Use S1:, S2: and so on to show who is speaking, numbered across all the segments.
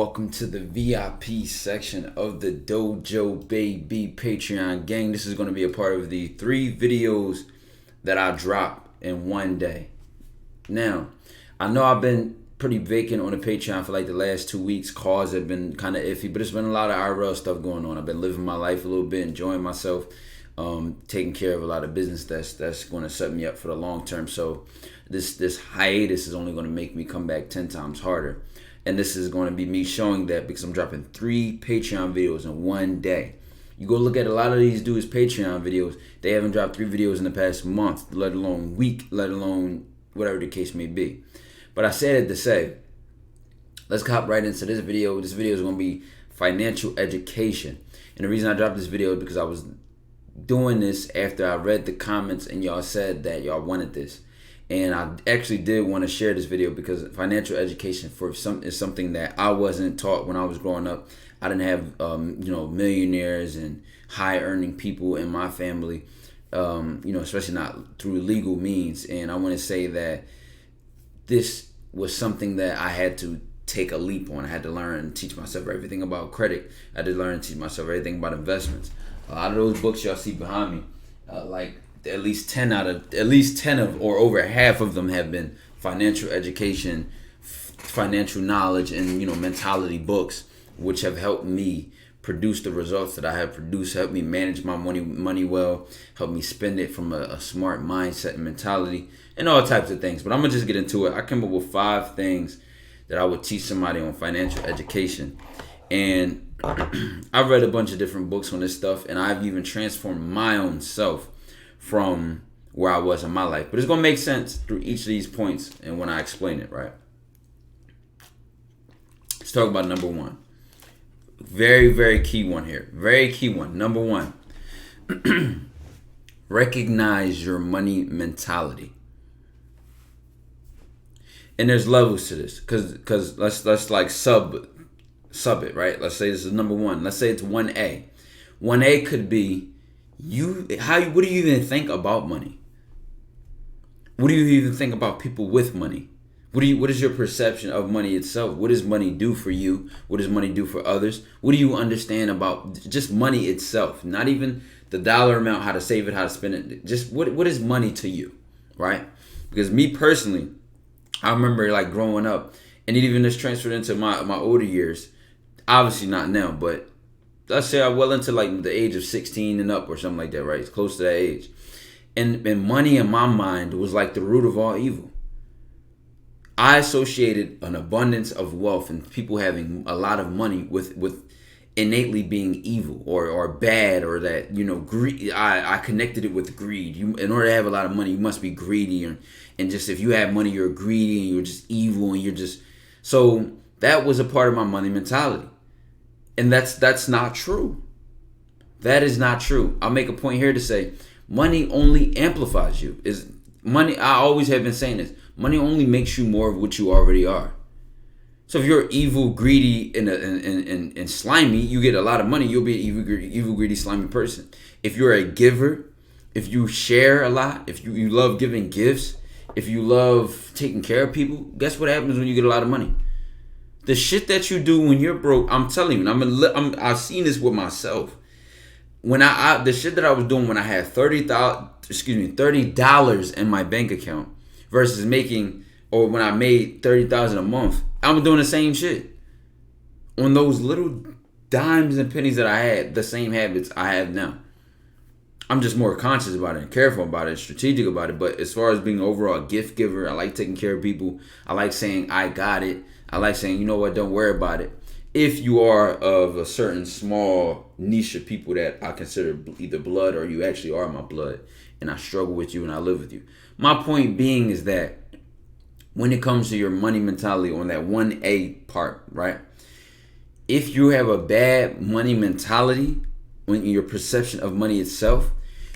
S1: welcome to the VIP section of the Dojo Baby Patreon gang. This is going to be a part of the 3 videos that I drop in one day. Now, I know I've been pretty vacant on the Patreon for like the last 2 weeks. Calls have been kind of iffy, but there's been a lot of IRL stuff going on. I've been living my life a little bit, enjoying myself, taking care of a lot of business that's going to set me up for the long term. So this hiatus is only going to make me come back 10 times harder. And this is going to be me showing that because I'm dropping 3 Patreon videos in one day. You go look at a lot of these dudes' Patreon videos, they haven't dropped 3 videos in the past month, let alone week, let alone whatever the case may be. But I said it to say, let's hop right into this video. This video is going to be financial education. And the reason I dropped this video is because I was doing this after I read the comments and y'all said that y'all wanted this. And I actually did want to share this video because financial education is something that I wasn't taught when I was growing up. I didn't have millionaires and high earning people in my family, especially not through legal means. And I want to say that this was something that I had to take a leap on. I had to learn and teach myself everything about credit. I had to learn and teach myself everything about investments. A lot of those books y'all see behind me, at least 10 of or over half of them have been financial education, financial knowledge, and mentality books, which have helped me produce the results that I have produced, helped me manage my money well, helped me spend it from a smart mindset and mentality, and all types of things. But I'm gonna just get into it. I came up with 5 things that I would teach somebody on financial education, and I've read a bunch of different books on this stuff, and I've even transformed my own self from where I was in my life. But it's going to make sense through each of these points and when I explain it, right? Let's talk about number 1. Very, very key one here. Very key one. Number 1. Recognize your money mentality. And there's levels to this because let's like sub it, right? Let's say this is number 1. Let's say it's 1A. 1A could be what do you even think about money? What do you even think about people with money? What is your perception of money itself? What does money do for you? What does money do for others? What do you understand about just money itself? Not even the dollar amount, how to save it, how to spend it. Just what is money to you, right? Because me personally, I remember like growing up, and it even just transferred into my older years. Obviously not now, but let's say I well into like the age of 16 and up or something like that, right? It's close to that age. And money in my mind was like the root of all evil. I associated an abundance of wealth and people having a lot of money with innately being evil or bad, or that, greed. I connected it with greed. In order to have a lot of money, you must be greedy. And just if you have money, you're greedy and you're just evil and you're just... So that was a part of my money mentality. And that's not true. That is not true. I'll make a point here to say money only amplifies you. I always have been saying this. Money only makes you more of what you already are. So if you're evil, greedy, and slimy, you get a lot of money, you'll be an evil, greedy, slimy person. If you're a giver, if you share a lot, if you love giving gifts, if you love taking care of people, guess what happens when you get a lot of money? The shit that you do when you're broke, I'm telling you, I've seen this with myself. When the shit that I was doing when I had $30 in my bank account versus when I made $30,000 a month, I'm doing the same shit. On those little dimes and pennies that I had, the same habits I have now. I'm just more conscious about it and careful about it, strategic about it. But as far as being overall a gift giver, I like taking care of people. I like saying I got it. I like saying, you know what, don't worry about it. If you are of a certain small niche of people that I consider either blood or you actually are my blood, and I struggle with you and I live with you. My point being is that when it comes to your money mentality on that 1A part, right? If you have a bad money mentality, when your perception of money itself,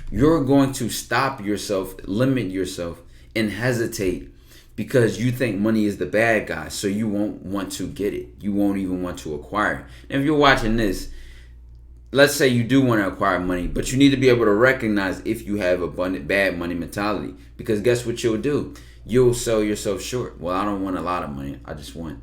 S1: you're going to stop yourself, limit yourself, and hesitate because you think money is the bad guy, so you won't want to get it. You won't even want to acquire it. And if you're watching this, let's say you do want to acquire money, but you need to be able to recognize if you have a bad money mentality. Because guess what you'll do? You'll sell yourself short. Well, I don't want a lot of money. I just want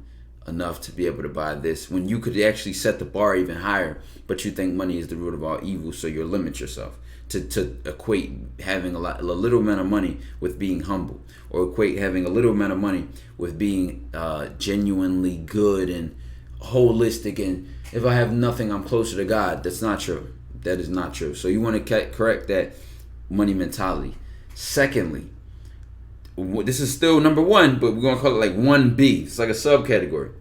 S1: enough to be able to buy this when you could actually set the bar even higher, but you think money is the root of all evil, so you limit yourself to equate having a little amount of money with being humble, or equate having a little amount of money with being genuinely good and holistic, and if I have nothing, I'm closer to God. That's not true. That is not true. So you want to correct that money mentality. Secondly, this is still number one, but we're going to call it like 1B. It's like a subcategory.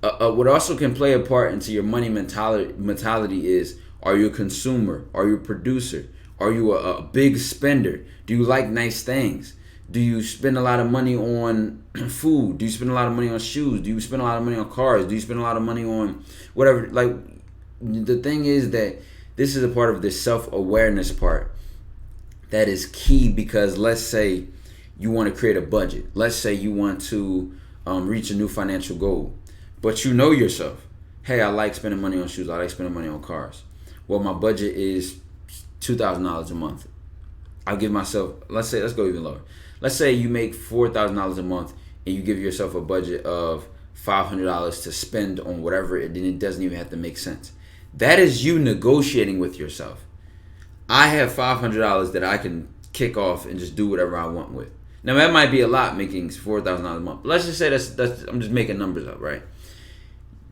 S1: What also can play a part into your money mentality is, are you a consumer? Are you a producer? Are you a big spender? Do you like nice things? Do you spend a lot of money on food? Do you spend a lot of money on shoes? Do you spend a lot of money on cars? Do you spend a lot of money on whatever? Like, the thing is that this is a part of this self-awareness part that is key, because let's say you want to create a budget. Let's say you want to reach a new financial goal, but you know yourself. Hey, I like spending money on shoes. I like spending money on cars. Well, my budget is $2,000 a month. I'll give myself, let's go even lower. Let's say you make $4,000 a month and you give yourself a budget of $500 to spend on whatever, and it doesn't even have to make sense. That is you negotiating with yourself. I have $500 that I can kick off and just do whatever I want with. Now, that might be a lot, making $4,000 a month. But let's just say that's I'm just making numbers up, right?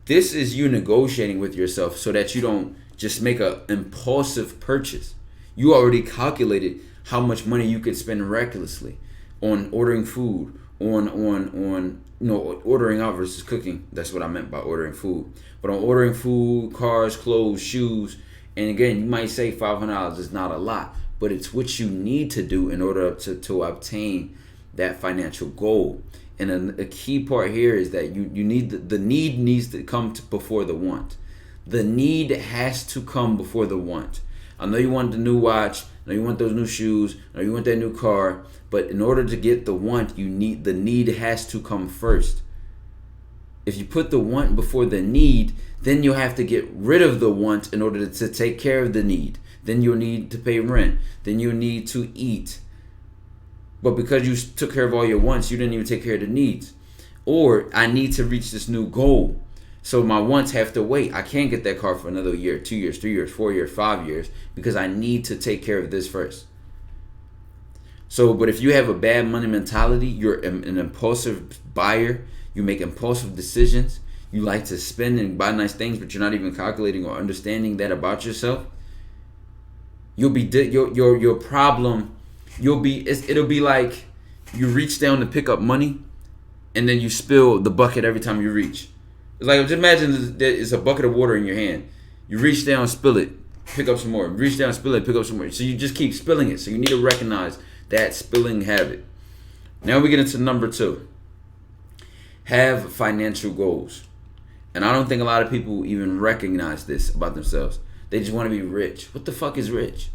S1: This is you negotiating with yourself so that you don't just make an impulsive purchase. You already calculated how much money you could spend recklessly on ordering food, on ordering out versus cooking. That's what I meant by ordering food. But on ordering food, cars, clothes, shoes, and again, you might say $500 is not a lot, but it's what you need to do in order to obtain that financial goal. And a key part here is that you need the need needs to come before the want. The need has to come before the want. I know you want the new watch. I know you want those new shoes. I know you want that new car. But in order to get the want, the need has to come first. If you put the want before the need, then you'll have to get rid of the want in order to take care of the need. Then you'll need to pay rent. Then you'll need to eat. But because you took care of all your wants, you didn't even take care of the needs. Or I need to reach this new goal, so my wants have to wait. I can't get that car for another year, 2 years, 3 years, 4 years, 5 years, because I need to take care of this first. So, but if you have a bad money mentality, you're an impulsive buyer. You make impulsive decisions. You like to spend and buy nice things, but you're not even calculating or understanding that about yourself. You'll be your problem. It'll be like you reach down to pick up money, and then you spill the bucket every time you reach. It's like, just imagine it's a bucket of water in your hand. You reach down, spill it, pick up some more. Reach down, spill it, pick up some more. So you just keep spilling it. So you need to recognize that spilling habit. Now we get into number 2. Have financial goals. And I don't think a lot of people even recognize this about themselves. They just want to be rich. What the fuck is rich?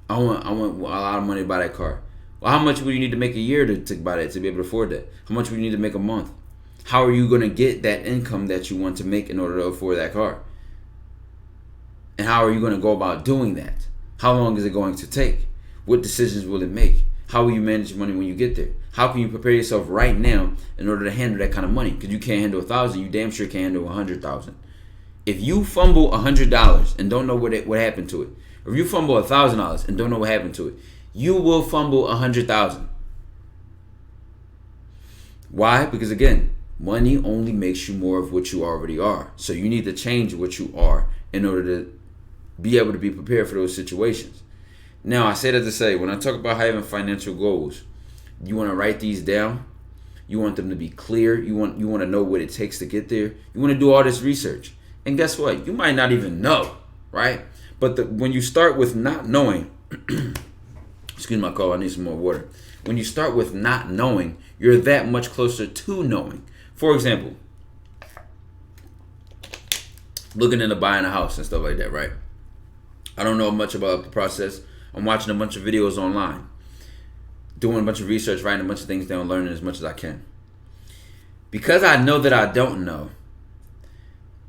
S1: I want a lot of money to buy that car. Well, how much would you need to make a year to buy that, to be able to afford that? How much would you need to make a month? How are you going to get that income that you want to make in order to afford that car? And how are you going to go about doing that? How long is it going to take? What decisions will it make? How will you manage money when you get there? How can you prepare yourself right now in order to handle that kind of money? Because you can't handle 1,000, you damn sure can't handle 100,000. If you fumble $100 and don't know what happened to it, or if you fumble $1,000 and don't know what happened to it, you will fumble 100,000. Why? Because again, money only makes you more of what you already are. So you need to change what you are in order to be able to be prepared for those situations. Now, I say that to say, when I talk about having financial goals, you want to write these down. You want them to be clear. You want to know what it takes to get there. You want to do all this research. And guess what? You might not even know, right? But when you start with not knowing, excuse my call, I need some more water. When you start with not knowing, you're that much closer to knowing. For example, looking into buying a house and stuff like that, right? I don't know much about the process. I'm watching a bunch of videos online, doing a bunch of research, writing a bunch of things down, learning as much as I can. Because I know that I don't know,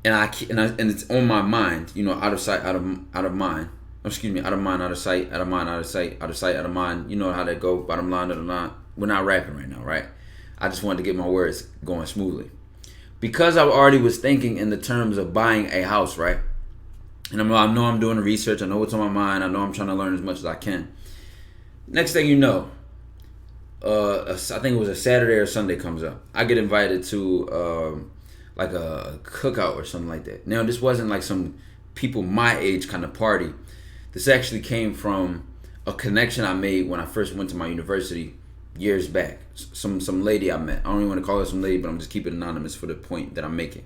S1: and it's on my mind, out of sight, out of mind. Excuse me, out of mind, out of sight, out of mind, out of sight, out of sight, out of mind. You know how that go. Bottom line, bottom line. We're not rapping right now, right? I just wanted to get my words going smoothly. Because I already was thinking in the terms of buying a house, right? And I know I'm doing the research. I know what's on my mind. I know I'm trying to learn as much as I can. Next thing you know, I think it was a Saturday or Sunday comes up. I get invited to like a cookout or something like that. Now, this wasn't like some people my age kind of party. This actually came from a connection I made when I first went to my university years back. Some lady I met. I don't even want to call her some lady, but I'm just keeping it anonymous for the point that I'm making.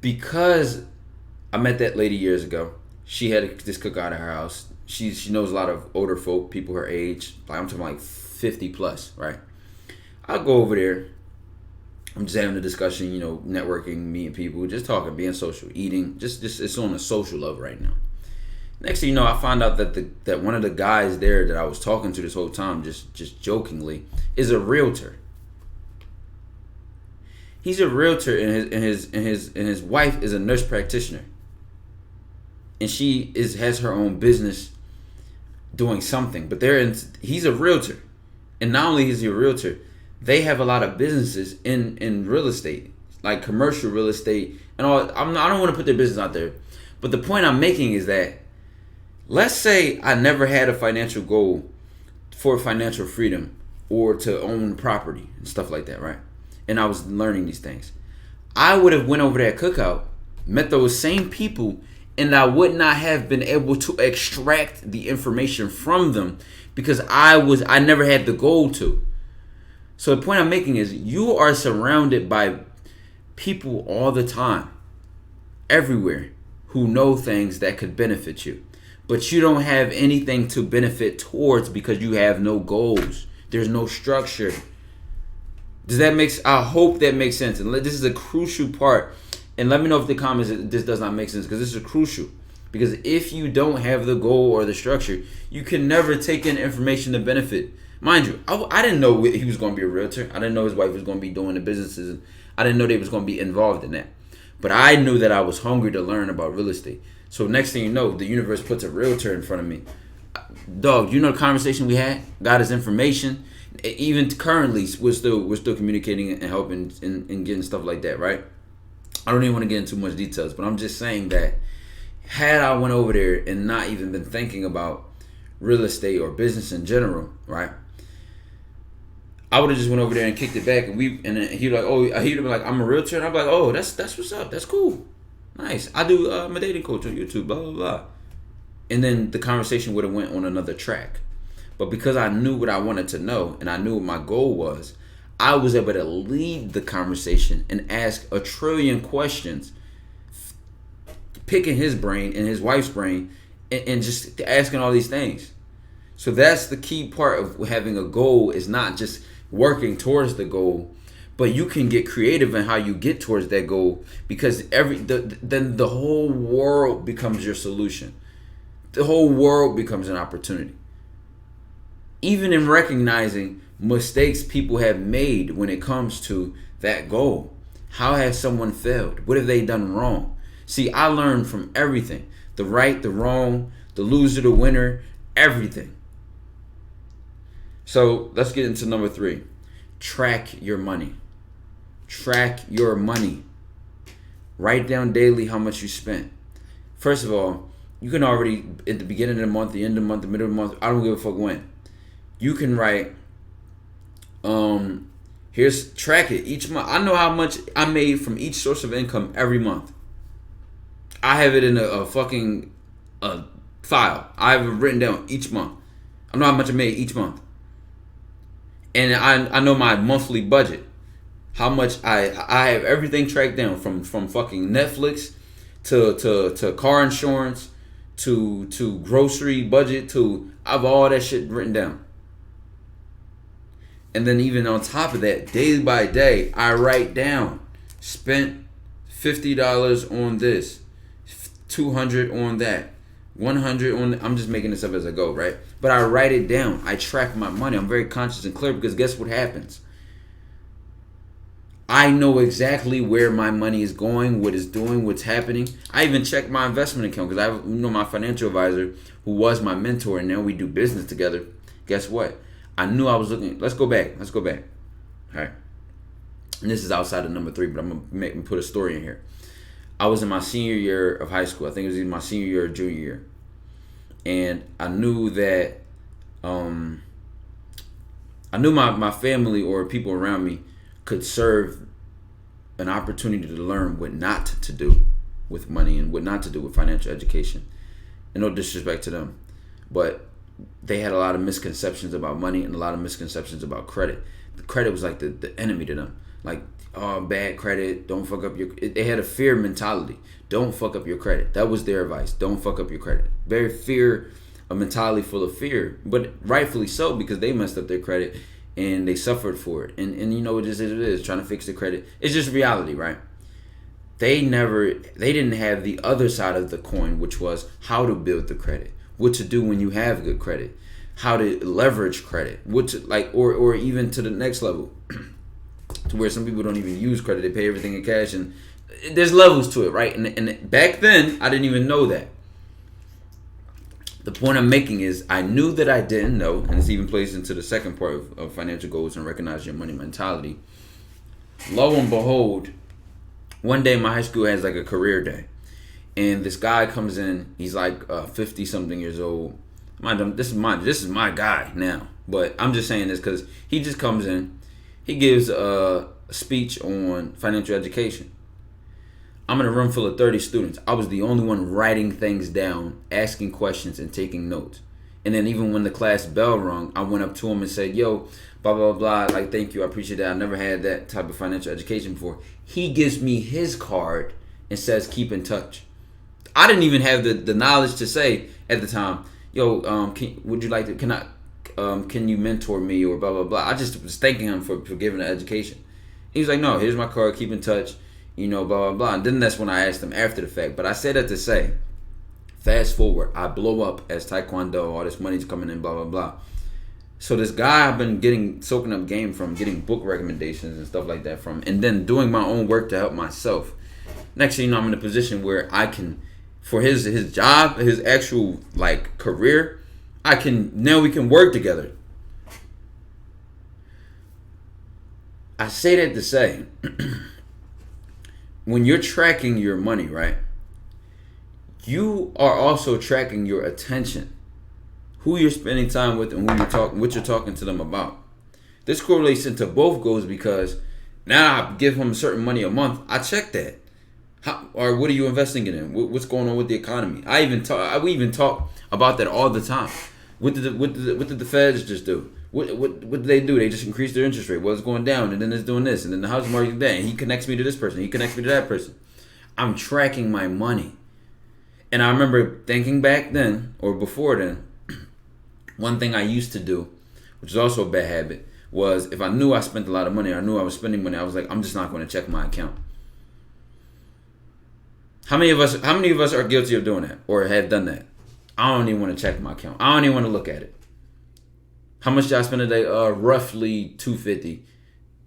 S1: Because I met that lady years ago, she had this cookout at her house. She knows a lot of older folk, people her age. Like I'm talking like 50 plus, right? I'll go over there. I'm just having a discussion, networking, meeting people, just talking, being social, eating. Just it's on a social level right now. Next thing you know, I find out that one of the guys there that I was talking to this whole time, just jokingly, is a realtor. He's a realtor, and his wife is a nurse practitioner, and she has her own business doing something. But he's a realtor, and not only is he a realtor, they have a lot of businesses in real estate, like commercial real estate and all. I don't want to put their business out there, but the point I'm making is that, let's say I never had a financial goal for financial freedom or to own property and stuff like that, right? And I was learning these things. I would have went over that cookout, met those same people, and I would not have been able to extract the information from them because I never had the goal to. So the point I'm making is you are surrounded by people all the time, everywhere, who know things that could benefit you. But you don't have anything to benefit towards because you have no goals. There's no structure. I hope that makes sense. And this is a crucial part. And let me know if the comments this does not make sense, because this is crucial. Because if you don't have the goal or the structure, you can never take in information to benefit. Mind you, I didn't know he was going to be a realtor. I didn't know his wife was going to be doing the businesses. I didn't know they was going to be involved in that. But I knew that I was hungry to learn about real estate. So next thing you know, the universe puts a realtor in front of me. Dog, you know the conversation we had? Got his information. Even currently, we're still communicating and helping and getting stuff like that, right? I don't even want to get into too much details, but I'm just saying that had I went over there and not even been thinking about real estate or business in general, right? I would have just went over there and kicked it back, and he'd like, oh, he'd be like, I'm a realtor, and I'd be like, oh, that's what's up, that's cool, nice. I do my dating coach on YouTube, blah blah blah, and then the conversation would have went on another track. But because I knew what I wanted to know and I knew what my goal was, I was able to lead the conversation and ask a trillion questions, picking his brain and his wife's brain, and just asking all these things. So that's the key part of having a goal, is not just working towards the goal, but you can get creative in how you get towards that goal, because then the whole world becomes your solution. The whole world becomes an opportunity. Even in recognizing mistakes people have made when it comes to that goal. How has someone failed? What have they done wrong? See, I learned from everything. The right, the wrong, the loser, the winner, everything. So let's get into number 3. Track your money. Track your money. Write down daily how much you spent. First of all, you can already, at the beginning of the month, the end of the month, the middle of the month, I don't give a fuck when. You can write, track it each month. I know how much I made from each source of income every month. I have it in a fucking file. I have it written down each month. I know how much I made each month. And I know my monthly budget. How much I have everything tracked down from fucking Netflix to car insurance to grocery budget I have all that shit written down. And then even on top of that, day by day, I write down, spent $50 on this, $200 on that, $100 on, I'm just making this up as I go, right? But I write it down. I track my money. I'm very conscious and clear, because guess what happens? I know exactly where my money is going, what it's doing, what's happening. I even check my investment account, because I know my financial advisor, who was my mentor, and now we do business together. Guess what? I knew I was looking. Let's go back. Okay. And this is outside of number 3, but I'm going to put a story in here. I was in my senior year of high school. I think it was either my senior year or junior year. And I knew that I knew my family or people around me could serve an opportunity to learn what not to do with money and what not to do with financial education. And no disrespect to them, but they had a lot of misconceptions about money and a lot of misconceptions about credit. The credit was like the enemy to them. Like, oh, bad credit, don't fuck up your... They had a fear mentality. Don't fuck up your credit. That was their advice. Don't fuck up your credit. Very fear, a mentality full of fear, but rightfully so, because they messed up their credit and they suffered for it. And you know, it is trying to fix the credit. It's just reality, right? They didn't have the other side of the coin, which was how to build the credit, what to do when you have good credit, how to leverage credit, what to like, or even to the next level, to where some people don't even use credit; they pay everything in cash, and there's levels to it, right? And back then, I didn't even know that. The point I'm making is I knew that I didn't know, and this even plays into the second part of financial goals and recognize your money mentality. Lo and behold, one day my high school has like a career day, and this guy comes in. He's like 50 something years old. This is my guy now, but I'm just saying this because he just comes in. He gives a speech on financial education. I'm in a room full of 30 students. I was the only one writing things down, asking questions, and taking notes. And then even when the class bell rung, I went up to him and said, yo, blah, blah, blah. Like, thank you. I appreciate that. I never had that type of financial education before. He gives me his card and says, keep in touch. I didn't even have the knowledge to say at the time, yo, can you mentor me or blah, blah, blah. I just was thanking him for giving the education. He was like, no, here's my card. Keep in touch. You know, blah, blah, blah. And then that's when I asked him after the fact. But I said that to say, fast forward, I blow up as Taekwondo, all this money's coming in, blah, blah, blah. So this guy I've been soaking up game from, getting book recommendations and stuff like that from, and then doing my own work to help myself. Next thing you know, I'm in a position where I can, for his job, his actual like career, now we can work together. I say that to say, when you're tracking your money, right, you are also tracking your attention, who you're spending time with, and what you're talking to them about. This correlates into both goals because now I give him certain money a month. I check that. Or what are you investing in? What's going on with the economy? We even talk about that all the time. What did the Feds just do? What did they do? They just increased their interest rate. Well, it's going down, and then it's doing this, and then the housing market is that. And he connects me to this person. He connects me to that person. I'm tracking my money. And I remember thinking back then, or before then, one thing I used to do, which is also a bad habit, was if I knew I spent a lot of money, or I knew I was spending money, I was like, I'm just not going to check my account. How many of us are guilty of doing that or have done that? I don't even want to check my account. I don't even want to look at it. How much did I spend a day? Roughly $250.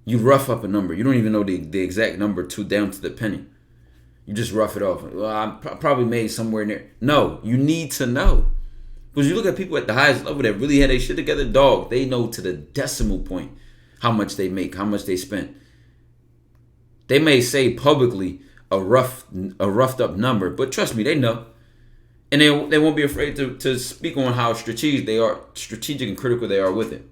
S1: You rough up a number. You don't even know the exact number down to the penny. You just rough it off. Well, I probably made somewhere near. No, you need to know. Because you look at people at the highest level that really had their shit together, dog, they know to the decimal point how much they make, how much they spent. They may say publicly a roughed up number, but trust me, they know. And they won't be afraid to speak on how strategic and critical they are with it.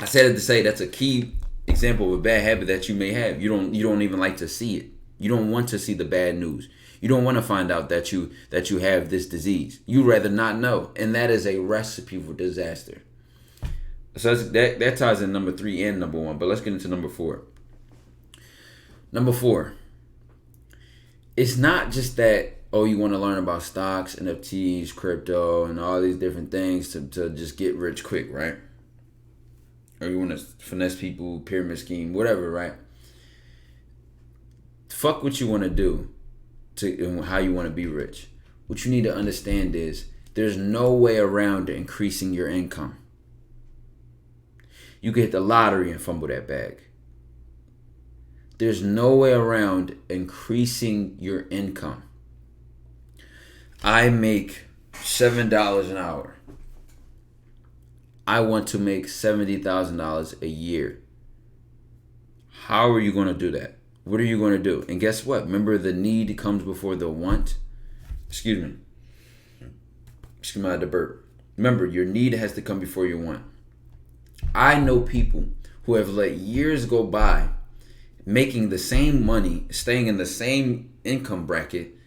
S1: I said it to say that's a key example of a bad habit that you may have. You don't even like to see it. You don't want to see the bad news. You don't want to find out that you have this disease. You rather not know, and that is a recipe for disaster. So that ties in number 3 and number 1. But let's get into number 4. Number 4. It's not just that, oh, you want to learn about stocks, NFTs, crypto, and all these different things to just get rich quick, right? Or you want to finesse people, pyramid scheme, whatever, right? Fuck what you want to do and how you want to be rich. What you need to understand is there's no way around increasing your income. You could hit the lottery and fumble that bag. There's no way around increasing your income. I make $7 an hour. I want to make $70,000 a year. How are you going to do that? What are you going to do? And guess what? Remember, the need comes before the want. Excuse me. Excuse me, I had to burp. Remember, your need has to come before your want. I know people who have let years go by making the same money, staying in the same income bracket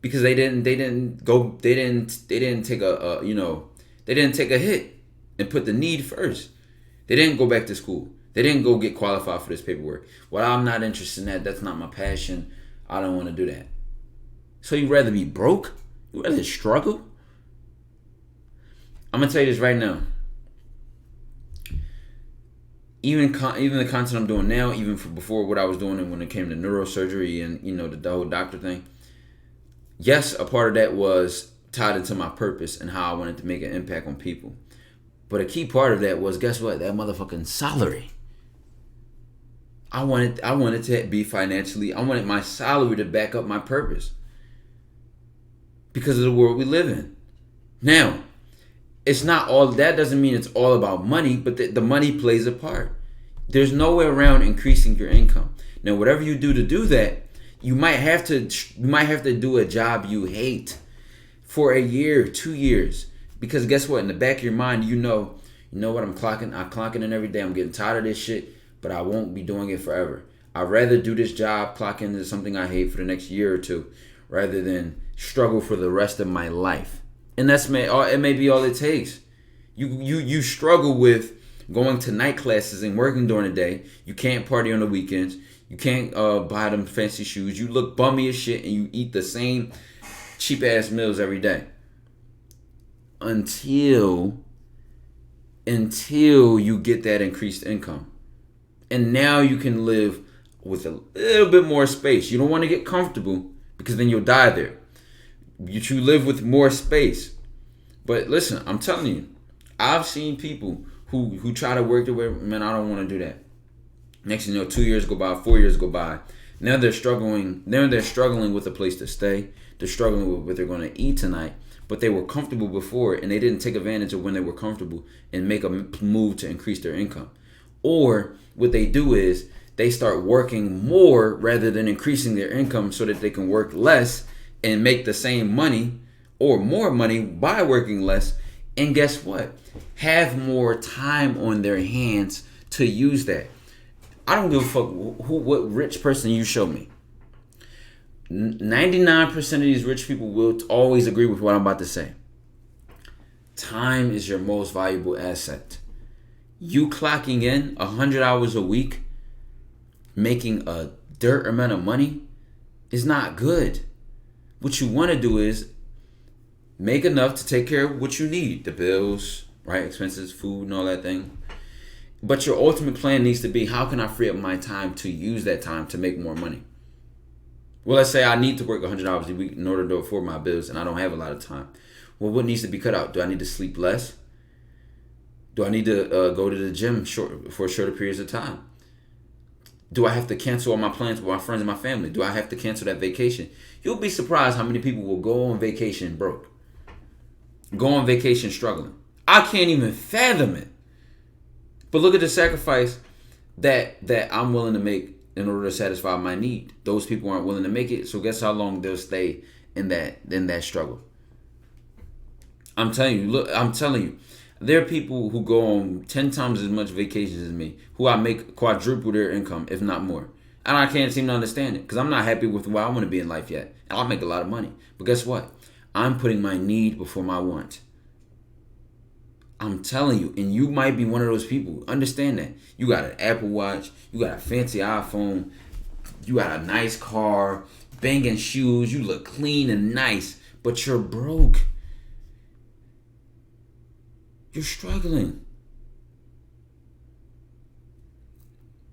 S1: because they didn't take a hit and put the need first. They didn't go back to school. They didn't go get qualified for this paperwork. Well, I'm not interested in that. That's not my passion. I don't want to do that. So you'd rather be broke? You'd rather struggle? I'm gonna tell you this right now. Even the content I'm doing now, even for before what I was doing, and when it came to neurosurgery and the whole doctor thing. Yes, a part of that was tied into my purpose and how I wanted to make an impact on people. But a key part of that was, guess what? That motherfucking salary. I wanted to be financially. I wanted my salary to back up my purpose because of the world we live in. Now, it's not all. That doesn't mean it's all about money, but the money plays a part. There's no way around increasing your income. Now, whatever you do to do that, you might have to do a job you hate for a year, 2 years, because guess what? In the back of your mind, you know what? I'm clocking in every day. I'm getting tired of this shit, but I won't be doing it forever. I'd rather do this job, clock into something I hate for the next year or two, rather than struggle for the rest of my life. And it may be all it takes. You struggle with going to night classes and working during the day. You can't party on the weekends. You can't buy them fancy shoes. You look bummy as shit and you eat the same cheap ass meals every day. Until you get that increased income. And now you can live with a little bit more space. You don't want to get comfortable because then you'll die there. You live with more space. But listen, I'm telling you, I've seen people who try to work their way. Man, I don't want to do that. Next thing you know, 2 years go by, 4 years go by. Now they're struggling. Now they're struggling with a place to stay. They're struggling with what they're going to eat tonight. But they were comfortable before, and they didn't take advantage of when they were comfortable and make a move to increase their income. Or what they do is they start working more rather than increasing their income so that they can work less and make the same money or more money by working less. And guess what? Have more time on their hands to use that. I don't give a fuck what rich person you show me. 99% of these rich people will always agree with what I'm about to say. Time is your most valuable asset. You clocking in 100 hours a week, making a dirt amount of money is not good. What you want to do is make enough to take care of what you need. The bills, right? Expenses, food, and all that thing. But your ultimate plan needs to be, how can I free up my time to use that time to make more money? Well, let's say I need to work 100 hours a week in order to afford my bills and I don't have a lot of time. Well, what needs to be cut out? Do I need to sleep less? Do I need to go to the gym for shorter periods of time? Do I have to cancel all my plans with my friends and my family? Do I have to cancel that vacation? You'll be surprised how many people will go on vacation broke. Go on vacation struggling. I can't even fathom it. But look at the sacrifice that I'm willing to make in order to satisfy my need. Those people aren't willing to make it, so guess how long they'll stay in that struggle. I'm telling you, there are people who go on 10 times as much vacations as me, who I make quadruple their income, if not more. And I can't seem to understand it, because I'm not happy with where I want to be in life yet. And I'll make a lot of money. But guess what? I'm putting my need before my want. I'm telling you, and you might be one of those people. Understand that. You got an Apple Watch, you got a fancy iPhone, you got a nice car, banging shoes, you look clean and nice, but you're broke. You're struggling.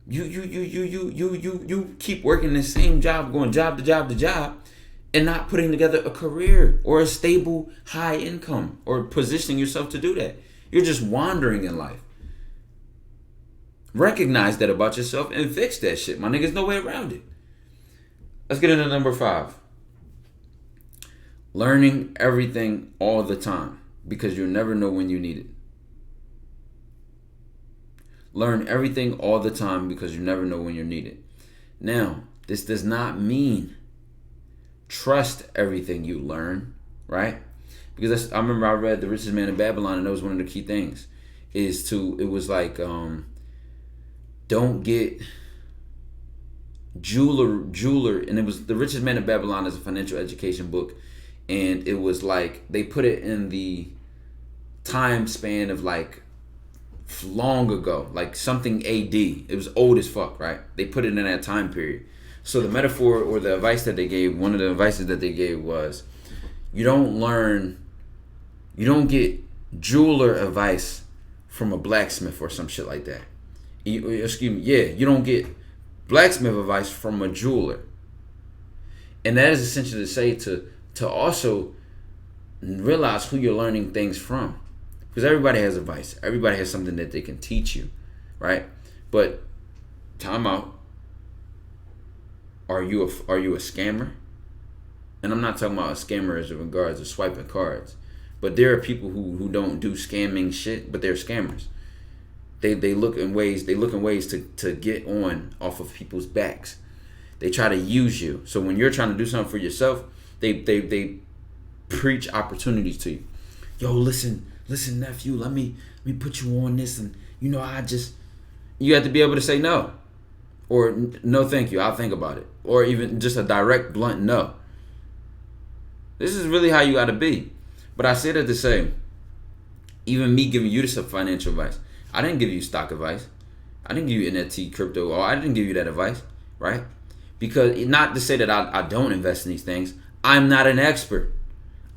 S1: You keep working the same job, going job to job to job, and not putting together a career or a stable high income or positioning yourself to do that. You're just wandering in life. Recognize that about yourself and fix that shit. My niggas, no way around it. Let's get into number 5. Learning everything all the time, because you'll never know when you need it. Learn everything all the time because you never know when you're needed. Now, this does not mean trust everything you learn, right? Because I remember I read The Richest Man in Babylon, and that was one of the key things. It was like, don't get jeweler, and it was The Richest Man in Babylon is a financial education book, and it was like they put it in the time span of like long ago, like something AD. It was old as fuck, right? They put it in that time period. So the metaphor or the advice that they gave, one of the advices that they gave was, you don't get jeweler advice from a blacksmith or some shit like that. You don't get blacksmith advice from a jeweler. And that is essentially to say to also realize who you're learning things from. Because everybody has advice. Everybody has something that they can teach you, right? But time out. Are you a scammer? And I'm not talking about a scammer as in regards to swiping cards. But there are people who don't do scamming shit, but they're scammers. They look in ways to get on off of people's backs. They try to use you. So when you're trying to do something for yourself, they preach opportunities to you. Yo, listen, nephew, let me put you on this, and you have to be able to say no. Or no thank you, I'll think about it. Or even just a direct, blunt no. This is really how you gotta be. But I say that to say, even me giving you this financial advice, I didn't give you stock advice. I didn't give you NFT, crypto, or I didn't give you that advice, right? Because not to say that I don't invest in these things. I'm not an expert.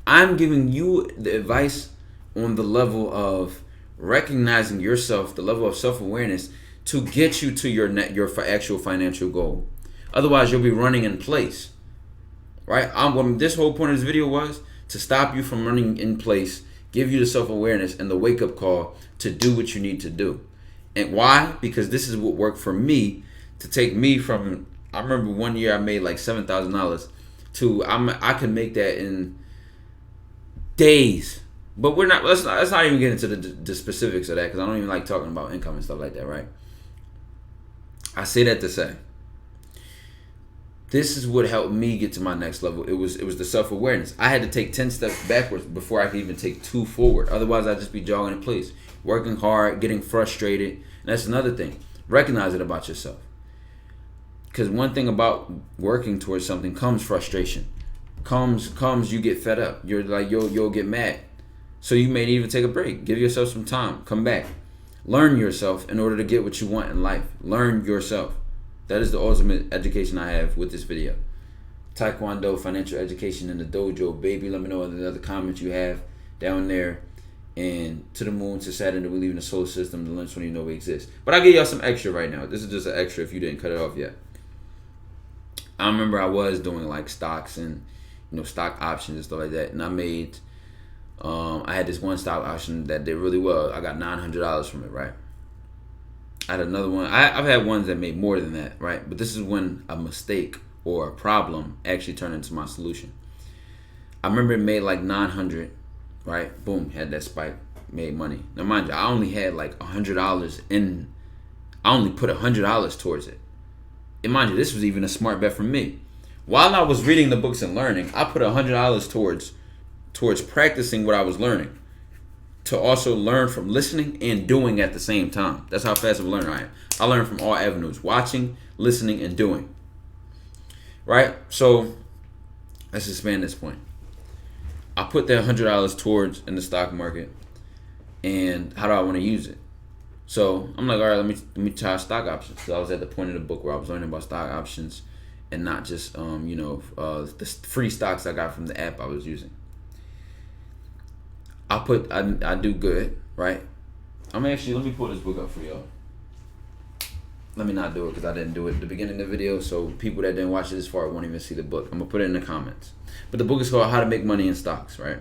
S1: I'm giving you the advice on the level of recognizing yourself, the level of self-awareness to get you to your actual financial goal. Otherwise, you'll be running in place, right? This whole point of this video was to stop you from running in place, give you the self-awareness and the wake-up call to do what you need to do. And why? Because this is what worked for me to take me from, I remember one year I made like $7,000 to I can make that in days. But let's not even get into the specifics of that, because I don't even like talking about income and stuff like that, right? I say that to say, this is what helped me get to my next level. It was the self-awareness. I had to take 10 steps backwards before I could even take 2 forward. Otherwise, I'd just be jogging in place, working hard, getting frustrated. And that's another thing. Recognize it about yourself. Because one thing about working towards something comes frustration. Comes you get fed up. You're like, you'll get mad. So you may even take a break. Give yourself some time. Come back. Learn yourself in order to get what you want in life. Learn yourself. That is the ultimate education I have with this video. Taekwondo, financial education in the dojo, baby. Let me know the other comments you have down there. And to the moon, to Saturn, to believe in the solar system, the lunch when you know we exist. But I'll give y'all some extra right now. This is just an extra if you didn't cut it off yet. I remember I was doing like stocks and stock options and stuff like that. And I made, I had this one stock option that did really well. I got $900 from it, right? I had another one. I've had ones that made more than that, right? But this is when a mistake or a problem actually turned into my solution. I remember it made like 900, right? Boom, had that spike, made money. Now mind you, I only had like $100 in. I only put $100 towards it. And mind you, this was even a smart bet from me. While I was reading the books and learning, I put $100 towards practicing what I was learning, to also learn from listening and doing at the same time. That's how fast of a learner I am. I learn from all avenues: watching, listening, and doing. Right? So let's expand this point. I put that $100 towards in the stock market, and how do I want to use it? So I'm like, all right, let me try stock options. So I was at the point of the book where I was learning about stock options and not just the free stocks I got from the app I was using. I do good, right? Let me pull this book up for y'all. Let me not do it because I didn't do it at the beginning of the video, so people that didn't watch it this far won't even see the book. I'm gonna put it in the comments. But the book is called How to Make Money in Stocks, right?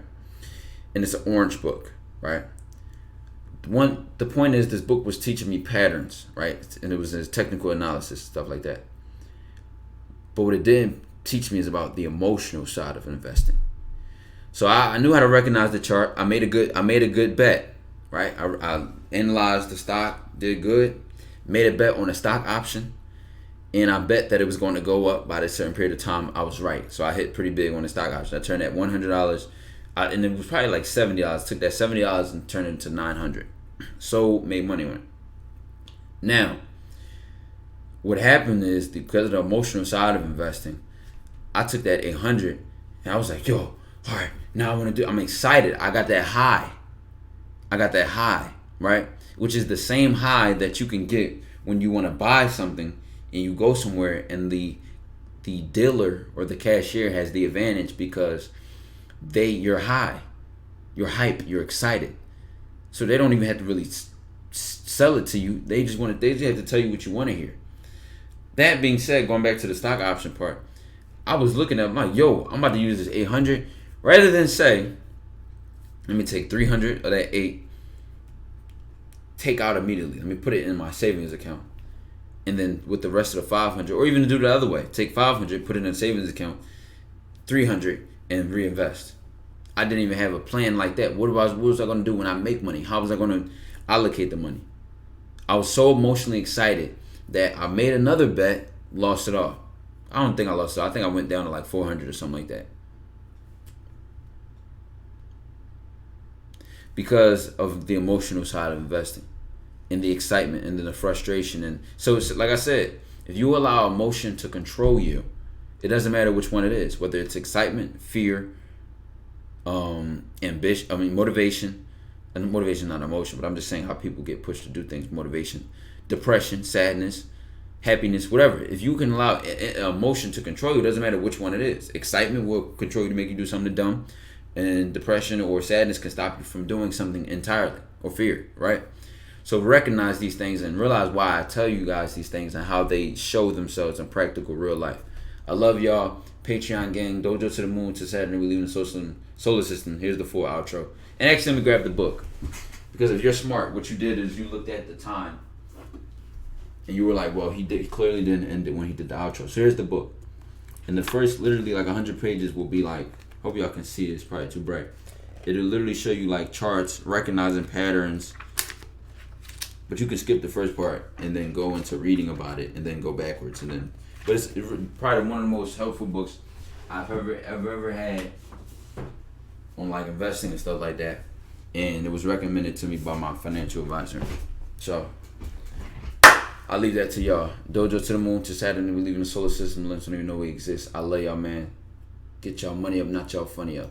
S1: And it's an orange book, right? The point is, this book was teaching me patterns, right? And it was a technical analysis, stuff like that. But what it didn't teach me is about the emotional side of investing. So I knew how to recognize the chart. I made a good bet, right? I analyzed the stock, did good. made a bet on a stock option, and I bet that it was going to go up by a certain period of time. I was right, so I hit pretty big on the stock option. I turned that $100, and it was probably like $70. Took that $70 and turned it into $900. So made money on it. Now, what happened is, because of the emotional side of investing, I took that 800 and I was like, yo, all right, now I want to do, I'm excited. I got that high, right? Which is the same high that you can get when you want to buy something and you go somewhere and the dealer or the cashier has the advantage because you're high, you're hype, you're excited. So they don't even have to really sell it to you. They just have to tell you what you want to hear. That being said, going back to the stock option part, I was looking at, I'm like, yo, I'm about to use this 800. Rather than say, let me take 300 of that 8, take out immediately. Let me put it in my savings account. And then with the rest of the 500, or even to do the other way, take 500, put it in a savings account, 300, and reinvest. I didn't even have a plan like that. What was I going to do when I make money? How was I going to allocate the money? I was so emotionally excited that I made another bet, lost it all. I don't think I lost it. I think I went down to like 400 or something like that. Because of the emotional side of investing and the excitement and then the frustration. And so it's, like I said, if you allow emotion to control you, it doesn't matter which one it is, whether it's excitement, fear, ambition, motivation. And motivation is not emotion, but I'm just saying how people get pushed to do things. Motivation, depression, sadness, happiness, whatever. If you can allow emotion to control you, it doesn't matter which one it is. Excitement will control you to make you do something dumb, and depression or sadness can stop you from doing something entirely, or fear, right? So recognize these things and realize why I tell you guys these things and how they show themselves in practical real life. I love y'all. Patreon gang, Dojo to the moon to Saturn, we leave the solar system. Here's the full outro. And actually, let me grab the book. Because if you're smart, what you did is you looked at the time and you were like, well, he clearly didn't end it when he did the outro. So here's the book. And the first literally like 100 pages will be like, hope y'all can see it, it's probably too bright. It'll literally show you like charts, recognizing patterns. But you can skip the first part and then go into reading about it and then go backwards. But it's probably one of the most helpful books I've ever had on like investing and stuff like that. And it was recommended to me by my financial advisor. So I'll leave that to y'all. Dojo to the moon to Saturn, we leave in the solar system. Let us don't even know we exist. I love y'all, man. Get y'all money up, not y'all funny up.